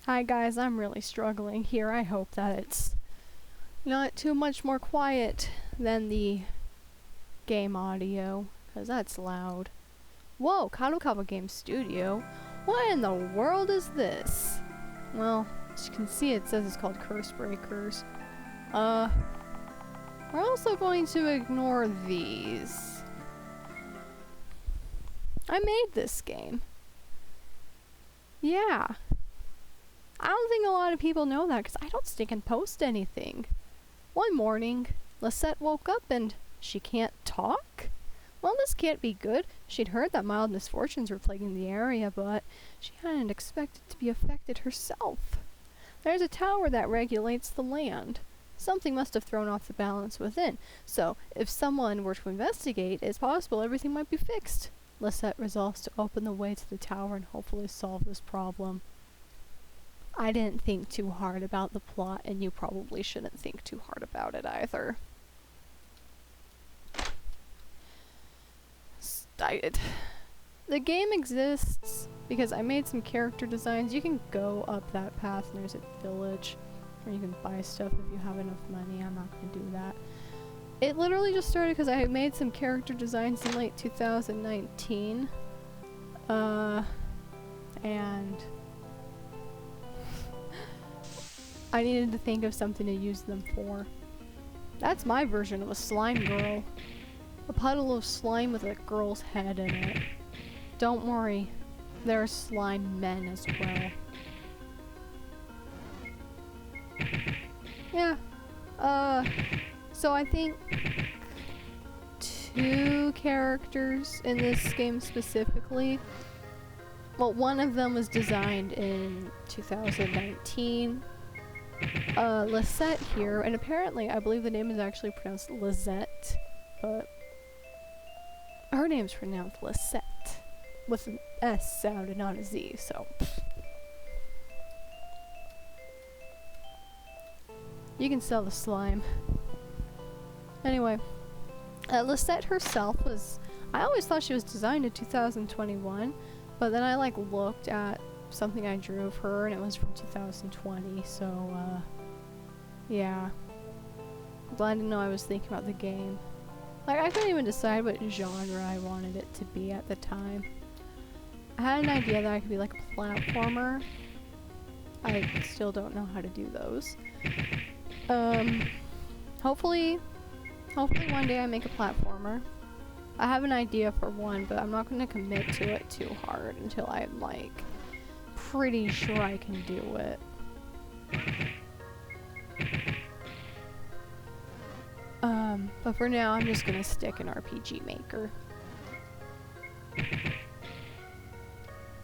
Hi guys, I'm really struggling here. I hope that it's not too much more quiet than the game audio, because that's loud. Whoa, Kadokawa Game Studio? What in the world is this? Well, as you can see, it says it's called Curse Breakers. We're also going to ignore these. I made this game. Yeah. I don't think a lot of people know that because I don't stick and post anything. One morning, Lisette woke up and she can't talk? Well, this can't be good. She'd heard that mild misfortunes were plaguing the area, but she hadn't expected to be affected herself. There's a tower that regulates the land. Something must have thrown off the balance within, so if someone were to investigate, it's possible everything might be fixed. Lisette resolves to open the way to the tower and hopefully solve this problem. I didn't think too hard about the plot, and you probably shouldn't think too hard about it either. The game exists because I made some character designs. You can go up that path and there's a village where you can buy stuff if you have enough money. I'm not going to do that. It literally just started because I made some character designs in late 2019. And I needed to think of something to use them for. That's my version of a slime girl. A puddle of slime with a girl's head in it. Don't worry, there are slime men as well. Yeah. So I think 2 characters in this game specifically. Well, one of them was designed in 2019. Lisette here, and apparently I believe the name is actually pronounced Lisette, but her name's pronounced Lisette with an S sound and not a Z, so you can sell the slime. Anyway, Lisette herself was, I always thought she was designed in 2021, but then I looked at something I drew of her and it was from 2020, so yeah. Glad to know I was thinking about the game. I couldn't even decide what genre I wanted it to be at the time. I had an idea that I could be like a platformer. I still don't know how to do those. Hopefully one day I make a platformer. I have an idea for one, but I'm not going to commit to it too hard until I'm pretty sure I can do it. But for now, I'm just gonna stick in RPG Maker.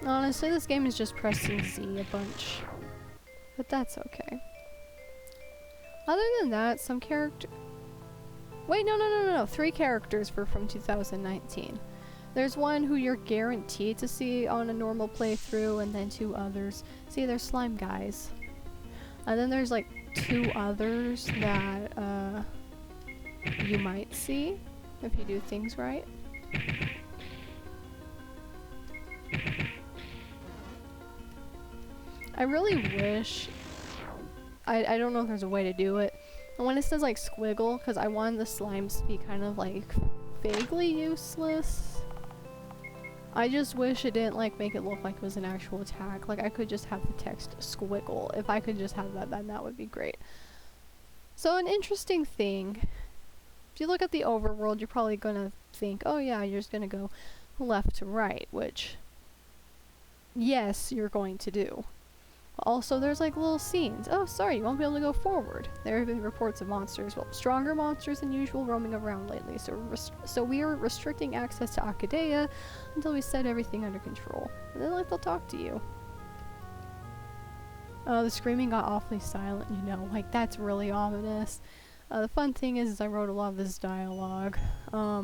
Honestly, this game is just pressing Z a bunch. But that's okay. Other than that, some character... Wait, no. 3 characters were from 2019. There's one who you're guaranteed to see on a normal playthrough, and then 2 others. See, they're slime guys. And then there's 2 others that you might see if you do things right. I really wish... I don't know if there's a way to do it. And when it says squiggle, because I wanted the slimes to be kind of vaguely useless. I just wish it didn't make it look like it was an actual attack. I could just have the text squiggle. If I could just have that, then that would be great. So an interesting thing, if you look at the overworld, you're probably gonna think, oh yeah, you're just gonna go left to right, which, yes, you're going to do. Also, there's little scenes. Oh, sorry, you won't be able to go forward. There have been reports of monsters, well, stronger monsters than usual roaming around lately, so we are restricting access to Akadea until we set everything under control. And then they'll talk to you. The screaming got awfully silent, that's really ominous. The fun thing is I wrote a lot of this dialogue. I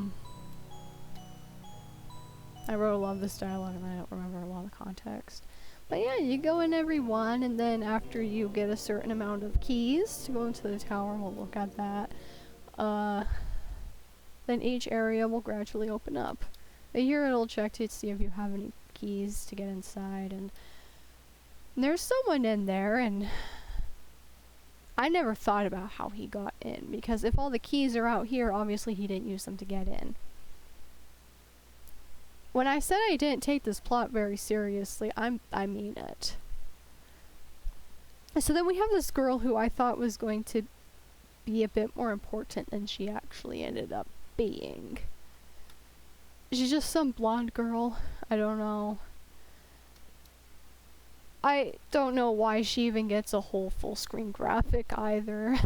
wrote a lot of this dialogue and I don't remember a lot of context. But yeah, you go in every one, and then after you get a certain amount of keys to go into the tower, we'll look at that, then each area will gradually open up. Here it'll check to see if you have any keys to get inside, and There's someone in there, and I never thought about how he got in, because if all the keys are out here, obviously he didn't use them to get in. When I said I didn't take this plot very seriously, I mean it. So then we have this girl who I thought was going to be a bit more important than she actually ended up being. She's just some blonde girl. I don't know. I don't know why she even gets a whole full screen graphic either.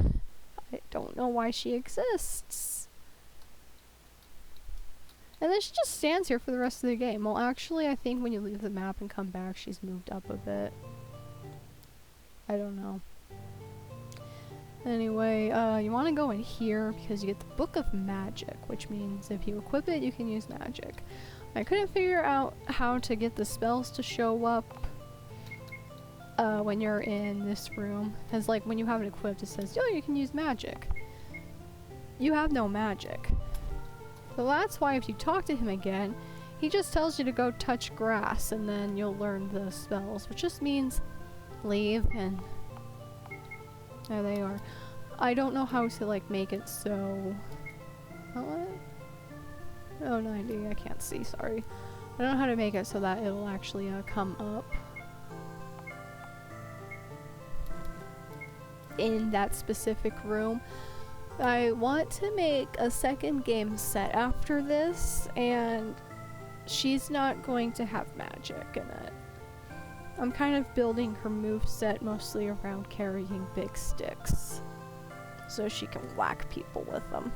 I don't know why she exists. And then she just stands here for the rest of the game. Well, actually, I think when you leave the map and come back, she's moved up a bit. I don't know. Anyway, you want to go in here because you get the Book of Magic, which means if you equip it, you can use magic. I couldn't figure out how to get the spells to show up when you're in this room, because like when you have it equipped, it says, "Oh, you can use magic." You have no magic. So that's why if you talk to him again, he just tells you to go touch grass, and then you'll learn the spells, which just means leave, and there they are. I don't know how to like make it so... Oh, 90, I can't see, sorry. I don't know how to make it so that it'll actually come up in that specific room. I want to make a second game set after this, and she's not going to have magic in it. I'm kind of building her moveset mostly around carrying big sticks, so she can whack people with them.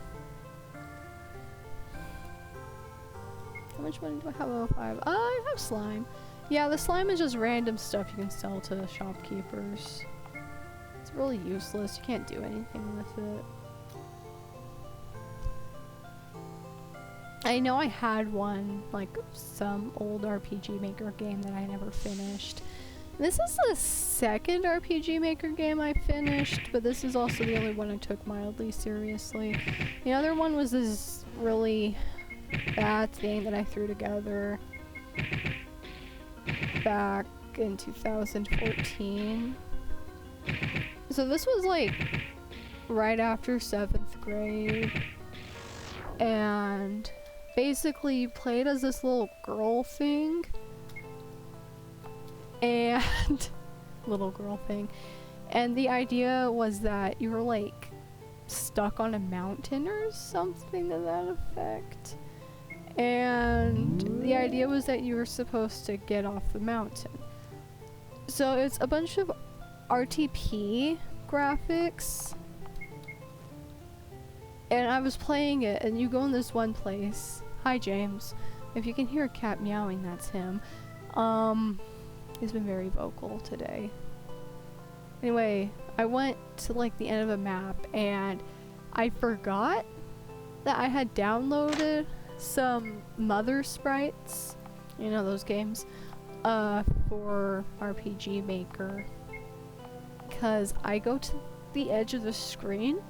How much money do I have? Oh, 5. I have slime. Yeah, the slime is just random stuff you can sell to shopkeepers. It's really useless. You can't do anything with it. I know I had one, like some old RPG Maker game that I never finished. This is the second RPG Maker game I finished, but this is also the only one I took mildly seriously. The other one was this really bad thing that I threw together back in 2014. So this was like right after 7th grade, and basically you played as this little girl thing, and and the idea was that you were like stuck on a mountain or something to that effect, and the idea was that you were supposed to get off the mountain. So it's a bunch of RTP graphics, and I was playing it, and you go in this one place. Hi, James. If you can hear a cat meowing, that's him. He's been very vocal today. Anyway, I went to like the end of a map, and I forgot that I had downloaded some mother sprites, you know those games, for RPG Maker, because I go to the edge of the screen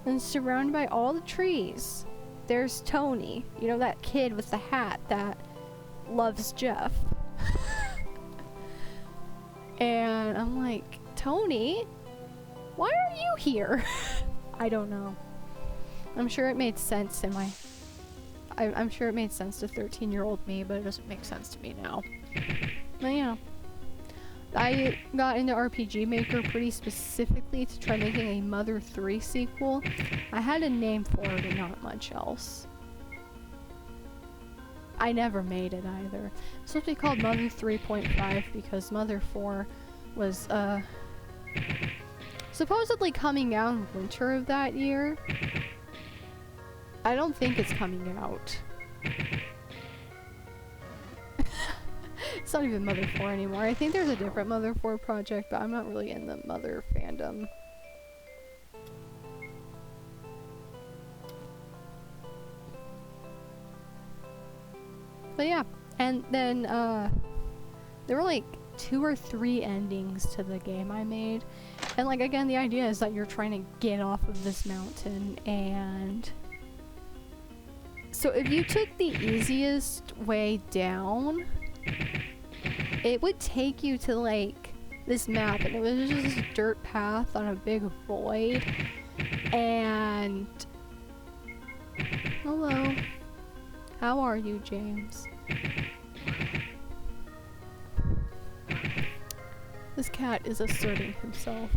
and surrounded by all the trees there's Tony, you know, that kid with the hat that loves Jeff. And I'm like, Tony, why are you here? I don't know. I'm sure it made sense in my... I'm sure it made sense to 13-year-old me, but it doesn't make sense to me now. But yeah. I got into RPG Maker pretty specifically to try making a Mother 3 sequel. I had a name for it and not much else. I never made it either. It's supposed to be called Mother 3.5 because Mother 4 was supposedly coming out in winter of that year. I don't think it's coming out. It's not even Mother 4 anymore. I think there's a different Mother 4 project, but I'm not really in the Mother fandom. But yeah, and then there were like 2 or 3 endings to the game I made. And like again, the idea is that you're trying to get off of this mountain, and so if you took the easiest way down, it would take you to like this map, and it was just this dirt path on a big void, and hello, how are you, James? This cat is asserting himself.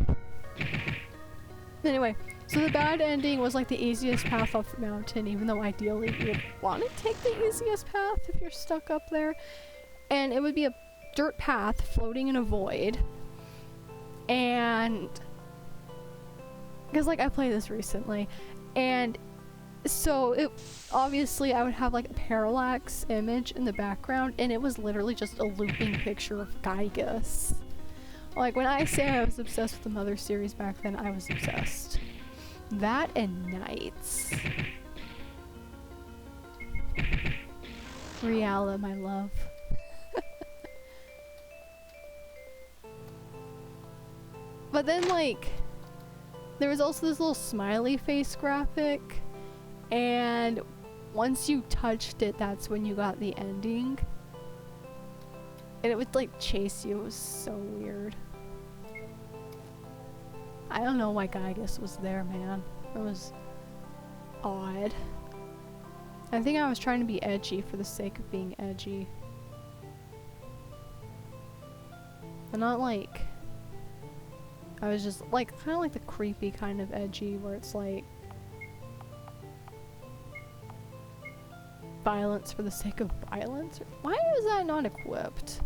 Anyway, so the bad ending was like the easiest path off the mountain, even though ideally you would want to take the easiest path if you're stuck up there. And it would be a dirt path floating in a void. And because like I played this recently, and so it obviously I would have like a parallax image in the background, and it was literally just a looping picture of Gygus. Like when I say I was obsessed with the Mother series back then, I was obsessed. That and Knights. Riala, my love. But then like, there was also this little smiley face graphic, and once you touched it, that's when you got the ending. And it would like chase you. It was so weird. I don't know why Gygus was there, man. It was odd. I think I was trying to be edgy for the sake of being edgy. And not like... I was just like, kind of like the creepy kind of edgy where it's like... violence for the sake of violence? Why is that not equipped?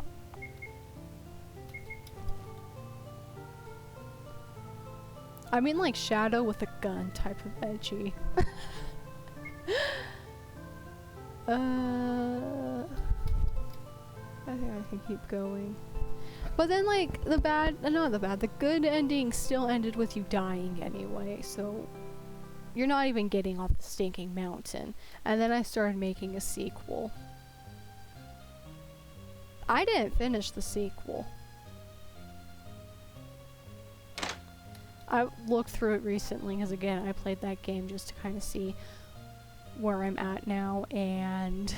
I mean like shadow with a gun type of edgy. I think I can keep going. But then like the good ending still ended with you dying anyway, so you're not even getting off the stinking mountain. And then I started making a sequel. I didn't finish the sequel. I looked through it recently because again I played that game just to kind of see where I'm at now, and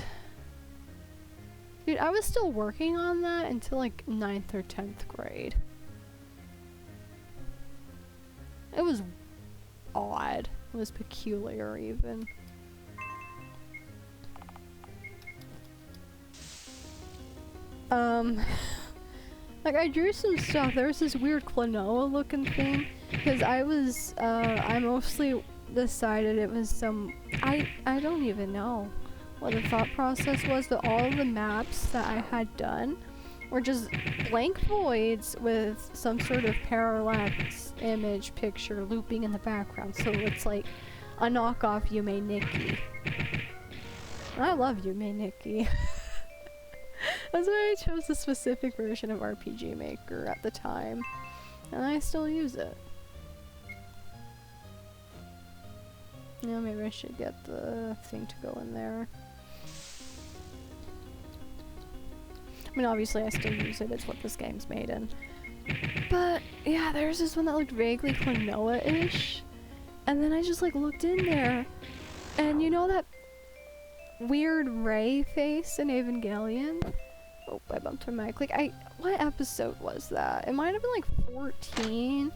dude, I was still working on that until like 9th or 10th grade. It was odd. It was peculiar even. Like I drew some stuff. There was this weird Klonoa looking thing. Because I mostly decided it was some, I don't even know what the thought process was, but all of the maps that I had done were just blank voids with some sort of parallax image picture looping in the background. So it's like a knockoff Yume Nikki. I love Yume Nikki. That's why I chose the specific version of RPG Maker at the time. And I still use it. Yeah, maybe I should get the thing to go in there. I mean, obviously I still use it, it's what this game's made in. But, yeah, there's this one that looked vaguely Klonoa-ish. And then I just, like, looked in there. And you know that weird Rey face in Evangelion? Oh, I bumped my mic. Like, what episode was that? It might have been, like, 14.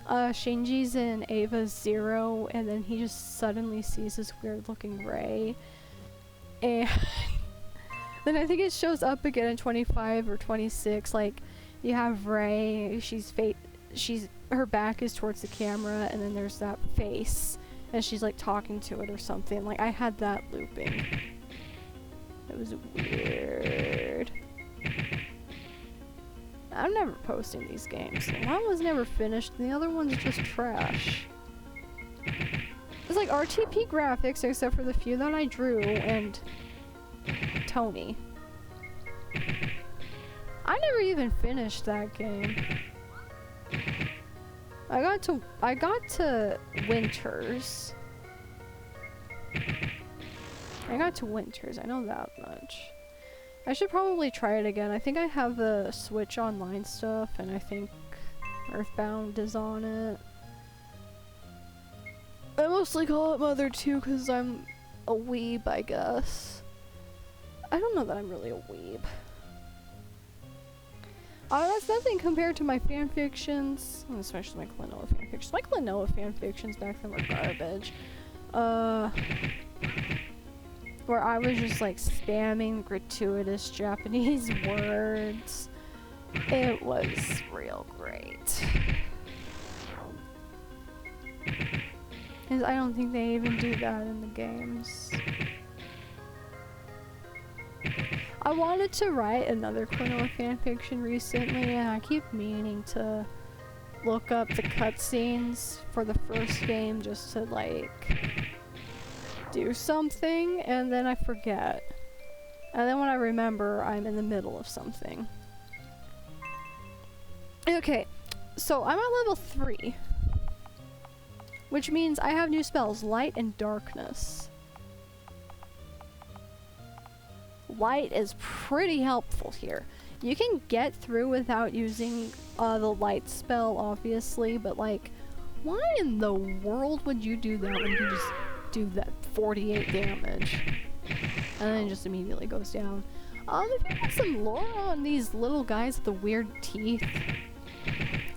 Shinji's in Ava 0, and then he just suddenly sees this weird-looking Rey. And then I think it shows up again in 25 or 26. Like, you have Rey, her back is towards the camera, and then there's that face, and she's like talking to it or something. Like, I had that looping. It was weird. I'm never posting these games. One was never finished, and the other one's just trash. It's like RTP graphics, except for the few that I drew, and Tony. I never even finished that game. I got to Winters. I know that much. I should probably try it again. I think I have the Switch Online stuff, and I think Earthbound is on it. I mostly call it Mother 2 because I'm a weeb, I guess. I don't know that I'm really a weeb. That's nothing compared to my fanfictions, especially my Klonoa fanfictions. My Klonoa fanfictions back then were garbage. Where I was just like spamming gratuitous Japanese words. It was real great. Because I don't think they even do that in the games. I wanted to write another Klonoa fanfiction recently, and I keep meaning to look up the cutscenes for the first game just to, like, do something, and then I forget. And then when I remember, I'm in the middle of something. Okay, so I'm at level 3. Which means I have new spells, Light and Darkness. Light is pretty helpful here. You can get through without using the light spell, obviously, but like, why in the world would you do that when you can just do that 48 damage? And then it just immediately goes down. If you get some lore on these little guys with the weird teeth,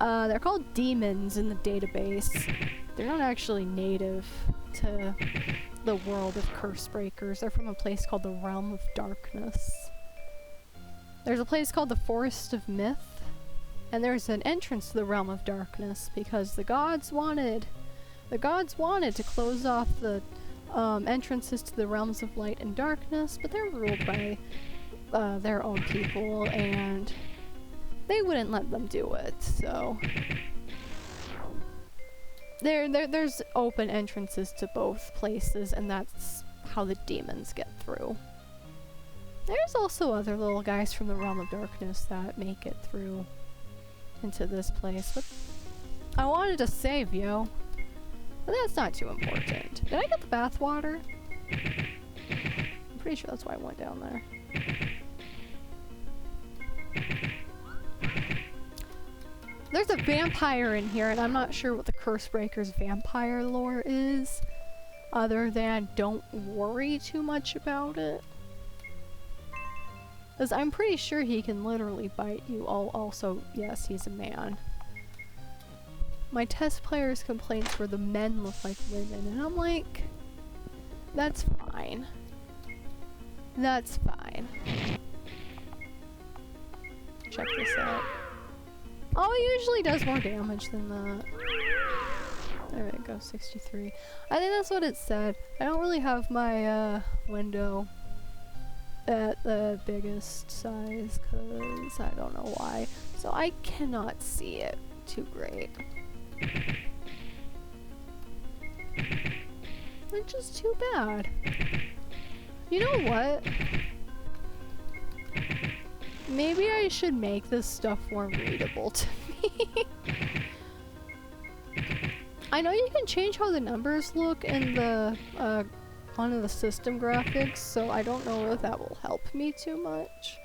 they're called demons in the database. They're not actually native to the world of curse breakers. They're from a place called the Realm of Darkness. There's a place called the Forest of Myth, and there's an entrance to the Realm of Darkness because the gods wanted to close off the entrances to the realms of light and darkness, but they're ruled by their own people, and they wouldn't let them do it, so there's open entrances to both places, and that's how the demons get through. There's also other little guys from the Realm of Darkness that make it through into this place, but I wanted to save you. But that's not too important. Did I get the bathwater? I'm pretty sure that's why I went down there. There's a vampire in here, and I'm not sure what the Cursebreaker's vampire lore is, other than don't worry too much about it. Because I'm pretty sure he can literally bite you. Also, yes, he's a man. My test players' complaints were the men look like women, and I'm like, that's fine. That's fine. Check this out. Oh, it usually does more damage than that. There we go, 63. I think that's what it said. I don't really have my window at the biggest size, because I don't know why. So I cannot see it too great. Which is too bad. You know what? Maybe I should make this stuff more readable to me. I know you can change how the numbers look in the one of the system graphics, so I don't know if that will help me too much.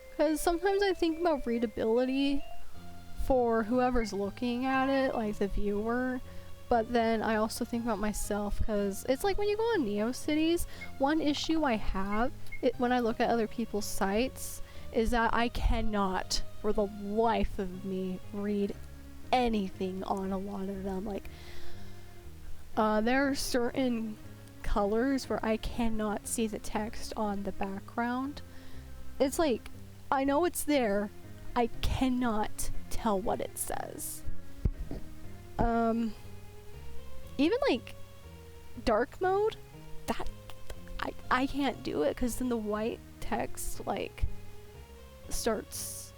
Because sometimes I think about readability for whoever's looking at it, like the viewer, but then I also think about myself, because it's like when you go on NeoCities, one issue I have when I look at other people's sites is that I cannot, for the life of me, read anything on a lot of them. Like, there are certain colors where I cannot see the text on the background. It's like, I know it's there, I cannot tell what it says. Even like dark mode, that I can't do it, because then the white text like starts,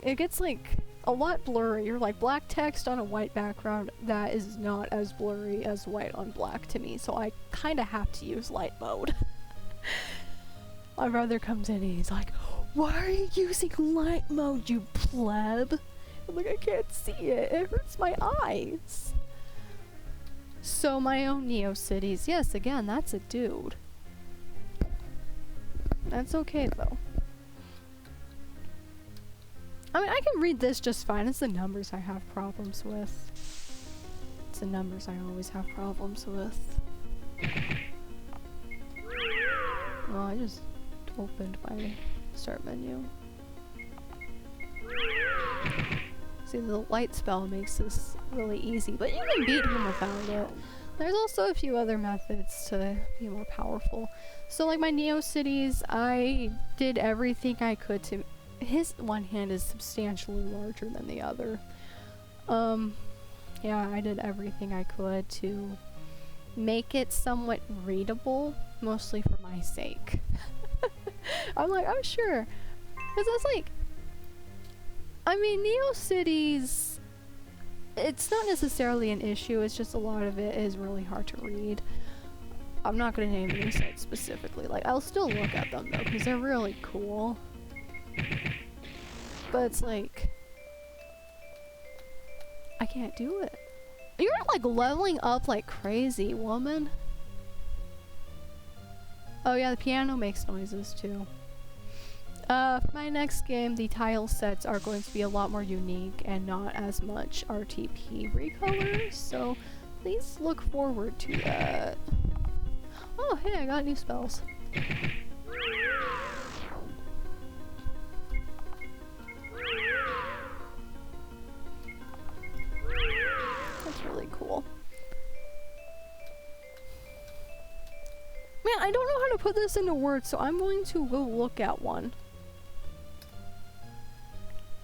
it gets like a lot blurrier. Like black text on a white background, that is not as blurry as white on black to me, so I kind of have to use light mode. My brother comes in and he's like, "Why are you using light mode, you pleb?" I'm like, "I can't see it, it hurts my eyes." So my own NeoCities, yes, again, that's a dude. That's okay though. I mean, I can read this just fine. It's the numbers I have problems with. It's the numbers I always have problems with. Oh, I just opened my start menu. See, the light spell makes this really easy, but you can beat him without it. There's also a few other methods to be more powerful. So like my Neo Cities, I did everything I could to... His one hand is substantially larger than the other. Yeah, I did everything I could to make it somewhat readable, mostly for my sake. I'm like, I'm sure. Because it's like... I mean, Neo Cities... It's not necessarily an issue, it's just a lot of it is really hard to read. I'm not gonna name any sites specifically. Like, I'll still look at them though, because they're really cool. But it's like... I can't do it. You're like leveling up like crazy, woman. Oh yeah, the piano makes noises too. For my next game, the tile sets are going to be a lot more unique and not as much RTP recolors, so please look forward to that. Oh hey, I got new spells. That's really cool. Man, I don't know how to put this into words, so I'm going to go look at one.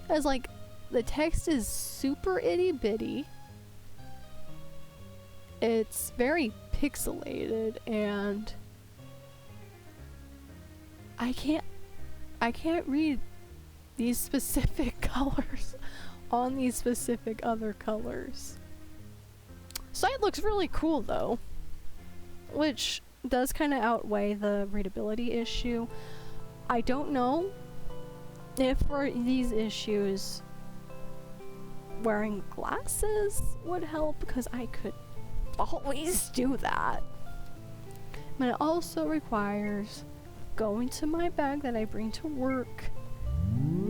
As like, the text is super itty bitty. It's very pixelated and I can't read these specific colors on these specific other colors. Site looks really cool though, which does kind of outweigh the readability issue. I don't know if for these issues wearing glasses would help, because I could always do that. But it also requires going to my bag that I bring to work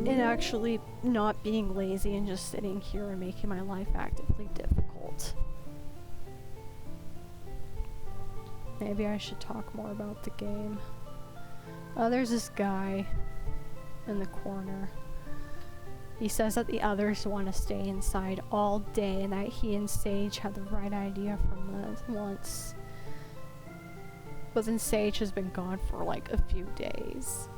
and actually not being lazy and just sitting here and making my life actively difficult. Maybe I should talk more about the game. Oh, there's this guy in the corner. He says that the others want to stay inside all day and that he and Sage had the right idea from once. But then Sage has been gone for like a few days.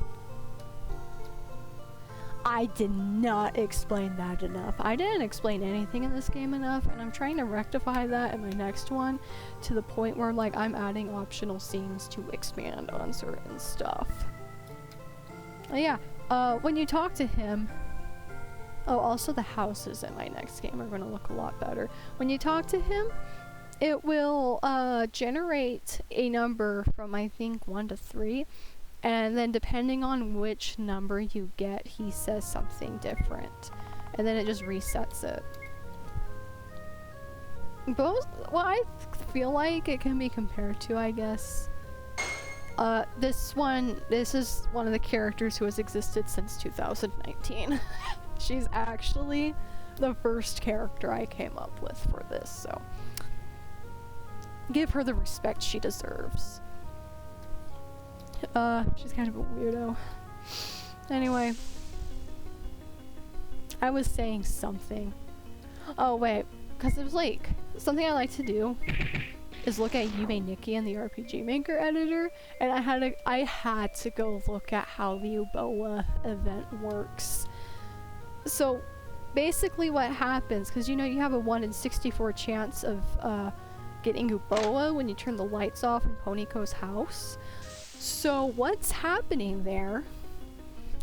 I did not explain that enough. I didn't explain anything in this game enough, and I'm trying to rectify that in my next one to the point where like I'm adding optional scenes to expand on certain stuff. Yeah, when you talk to him, oh, also the houses in my next game are going to look a lot better. When you talk to him, it will generate a number from I think 1 to 3, and then depending on which number you get, he says something different, and then it just resets it. Both, well, I feel like it can be compared to, I guess, this is one of the characters who has existed since 2019. She's actually the first character I came up with for this, so give her the respect she deserves. She's kind of a weirdo. Anyway, I was saying something. Oh wait, because it was like, something I like to do is look at Yume Nikki in the RPG Maker editor, and I had to go look at how the Woah event works. So basically what happens, because you know you have a 1 in 64 chance of getting Woah when you turn the lights off in Poniko's house. So what's happening there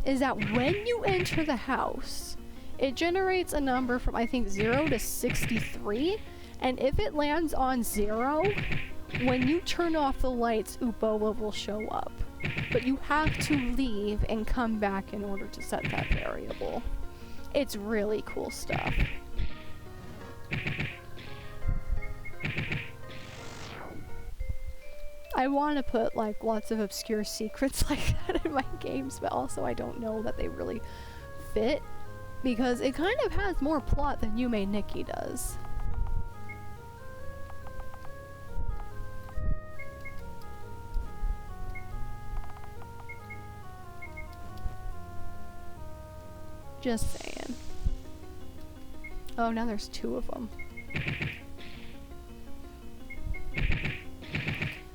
is that when you enter the house, it generates a number from I think 0 to 63, and if it lands on 0, when you turn off the lights, Woah will show up. But you have to leave and come back in order to set that variable. It's really cool stuff. I want to put like lots of obscure secrets like that in my games, but also I don't know that they really fit, because it kind of has more plot than Yume Nikki does. Just saying. Oh, now there's 2 of them.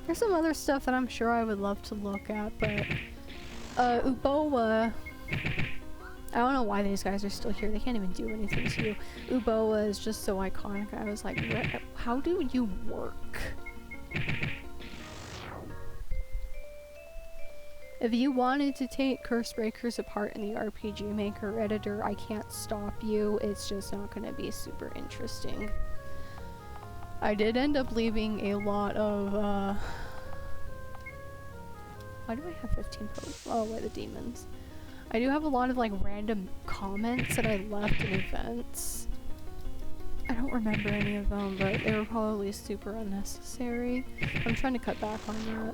There's some other stuff that I'm sure I would love to look at, but Woah, I don't know why these guys are still here. They can't even do anything to you. Woah is just so iconic. I was like, how do you work? If you wanted to take Curse Breakers apart in the RPG Maker editor, I can't stop you. It's just not going to be super interesting. I did end up leaving a lot of, why do I have 15 posts? Oh, wait, the demons. I do have a lot of, like, random comments that I left in events. I don't remember any of them, but they were probably super unnecessary. I'm trying to cut back on that.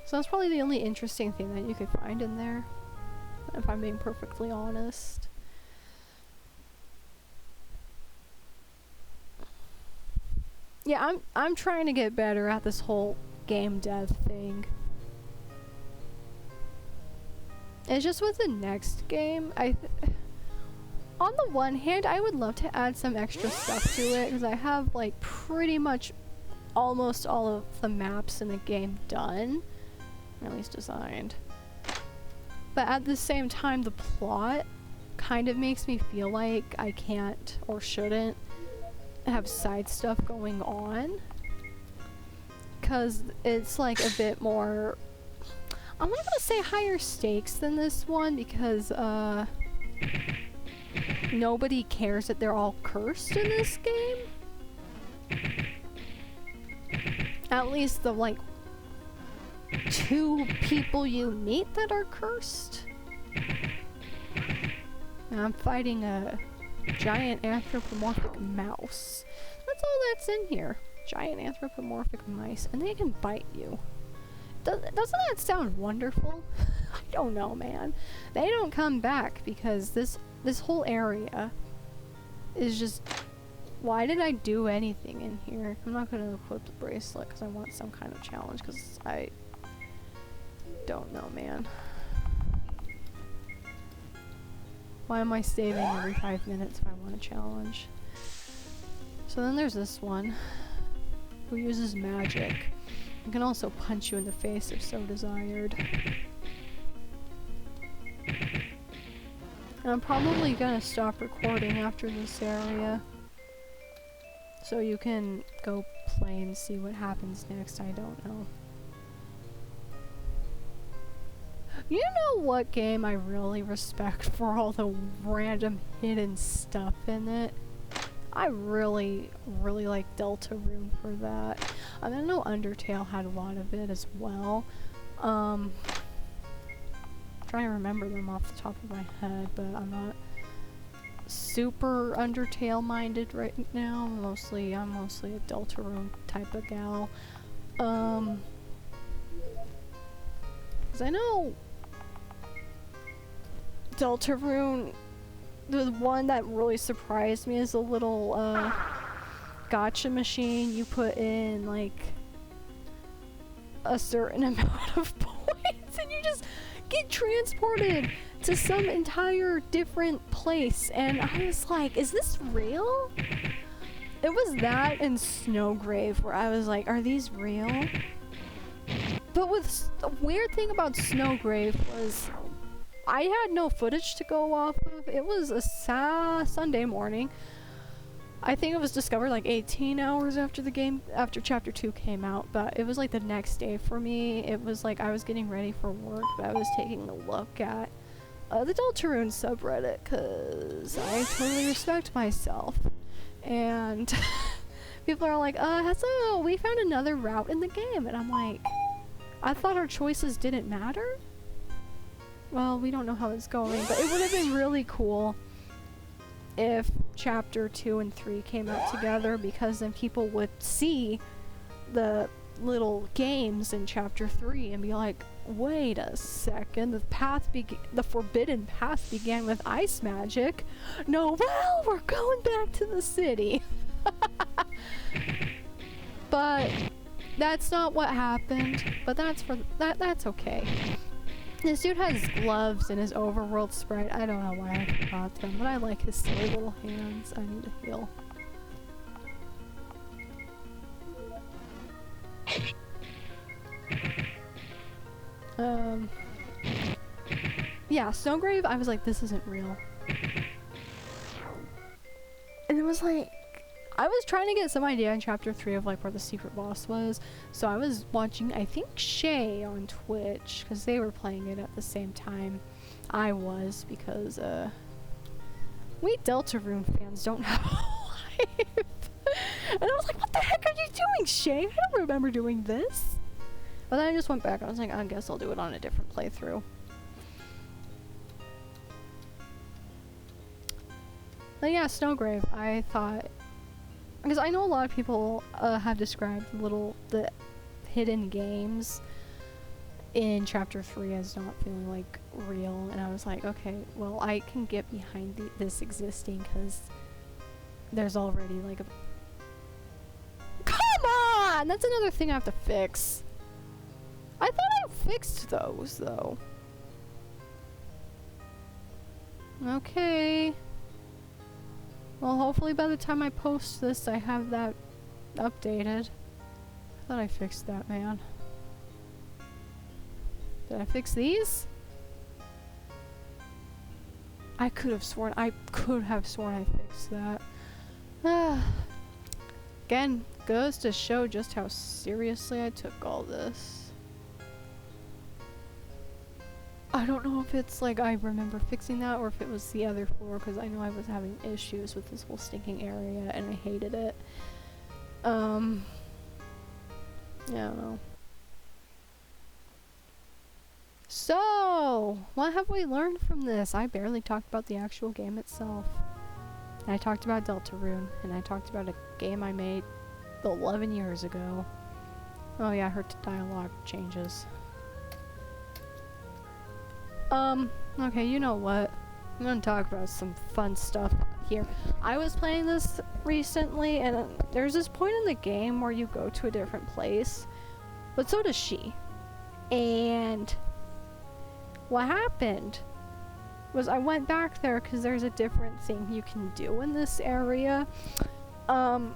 So that's probably the only interesting thing that you could find in there, if I'm being perfectly honest. Yeah, I'm trying to get better at this whole game dev thing. It's just with the next game, on the one hand, I would love to add some extra stuff to it, because I have, like, pretty much almost all of the maps in the game done. At least designed. But at the same time, the plot kind of makes me feel like I can't or shouldn't have side stuff going on. Because it's like a bit more... I'm not gonna say higher stakes than this one, because nobody cares that they're all cursed in this game. At least the, like, 2 people you meet that are cursed. And I'm fighting a giant anthropomorphic mouse. That's all that's in here. Giant anthropomorphic mice, and they can bite you. Doesn't that sound wonderful? I don't know, man. They don't come back because this whole area is just... Why did I do anything in here? I'm not gonna equip the bracelet because I want some kind of challenge, because I don't know, man. Why am I saving every 5 minutes if I want a challenge? So then there's this one who uses magic. It can also punch you in the face if so desired. And I'm probably gonna stop recording after this area, so you can go play and see what happens next. I don't know. You know what game I really respect for all the random hidden stuff in it? I really like Deltarune for that. I know Undertale had a lot of it as well. Trying to remember them off the top of my head, but I'm not super Undertale minded right now. I'm mostly a Deltarune type of gal. 'Cause I know Deltarune, the one that really surprised me is a little gacha machine. You put in like a certain amount of points and you just get transported to some entire different place, and I was like, is this real? It was that and Snowgrave where I was like, are these real? But the weird thing about Snowgrave was I had no footage to go off of. It was a Sunday morning. I think it was discovered like 18 hours after after chapter 2 came out, but it was like the next day for me. It was like I was getting ready for work, but I was taking a look at the Deltarune subreddit, because I totally respect myself. And people are like, so we found another route in the game. And I'm like, I thought our choices didn't matter? Well, we don't know how it's going, but it would have been really cool if chapter 2 and 3 came out together, because then people would see the little games in chapter 3 and be like, wait a second, the forbidden path began with ice magic. No, well, we're going back to the city. But that's not what happened, but that's okay. This dude has gloves in his overworld sprite. I don't know why I forgot them, but I like his silly little hands. I need to heal. Yeah, Snowgrave, I was like, this isn't real. And it was like, I was trying to get some idea in chapter 3 of like where the secret boss was. So I was watching, I think, Shay on Twitch, because they were playing it at the same time I was, because we Deltarune fans don't have a life. And I was like, what the heck are you doing, Shay? I don't remember doing this. But then I just went back and I was like, I guess I'll do it on a different playthrough. But yeah, Snowgrave, I thought, because I know a lot of people have described the hidden games in chapter 3 as not feeling like real, and I was like, okay, well, I can get behind this existing because there's already like a... Come on! That's another thing I have to fix. I thought I fixed those though. Okay. Well, hopefully by the time I post this, I have that updated. I thought I fixed that, man. Did I fix these? I could have sworn I fixed that. Again, goes to show just how seriously I took all this. I don't know if it's like I remember fixing that or if it was the other floor, because I know I was having issues with this whole stinking area and I hated it. I don't know. So, what have we learned from this? I barely talked about the actual game itself. And I talked about Deltarune, and I talked about a game I made 11 years ago. Oh yeah, her dialogue changes. Okay, you know what? I'm gonna talk about some fun stuff here. I was playing this recently, and there's this point in the game where you go to a different place, but so does she. And what happened was I went back there because there's a different thing you can do in this area. And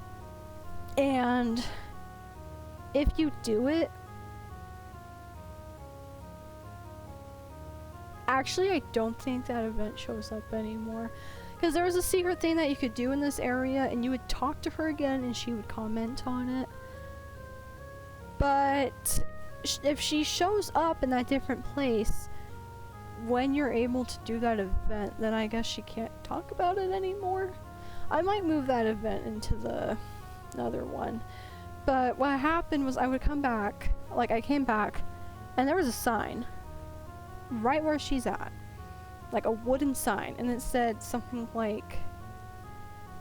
if you do it, actually, I don't think that event shows up anymore. Because there was a secret thing that you could do in this area, and you would talk to her again, and she would comment on it. But if she shows up in that different place, when you're able to do that event, then I guess she can't talk about it anymore. I might move that event into the other one. But what happened was I would come back, like I came back, and there was a sign right where she's at, like a wooden sign, and it said something like,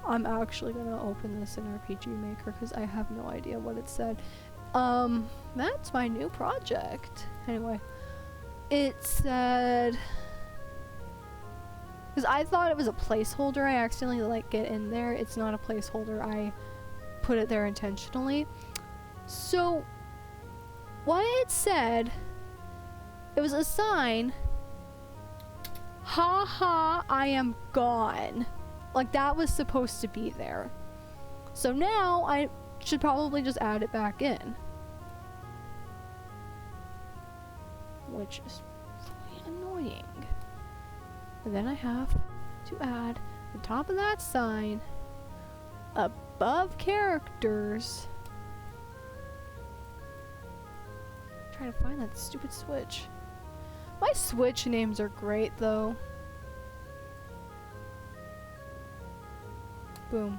I'm actually gonna open this in RPG Maker because I have no idea what it said. That's my new project. Anyway, it said, because I thought it was a placeholder, I accidentally like get in there. It's not a placeholder, I put it there intentionally. So what it said, it was a sign, ha ha, I am gone. Like that was supposed to be there. So now I should probably just add it back in. Which is really annoying. And then I have to add the top of that sign, above characters. Try to find that stupid switch. My Switch names are great though. Boom.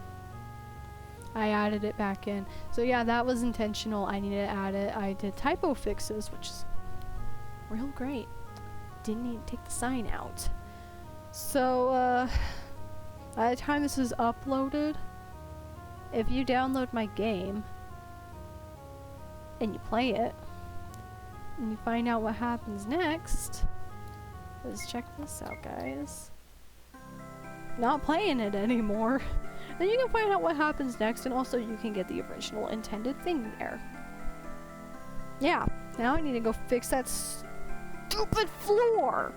I added it back in. So yeah, that was intentional. I needed to add it. I did typo fixes, which is real great. Didn't need to take the sign out. So by the time this is uploaded, if you download my game and you play it and you find out what happens next, let's check this out, guys. Not playing it anymore. Then you can find out what happens next, and also you can get the original intended thing there. Yeah, now I need to go fix that stupid floor.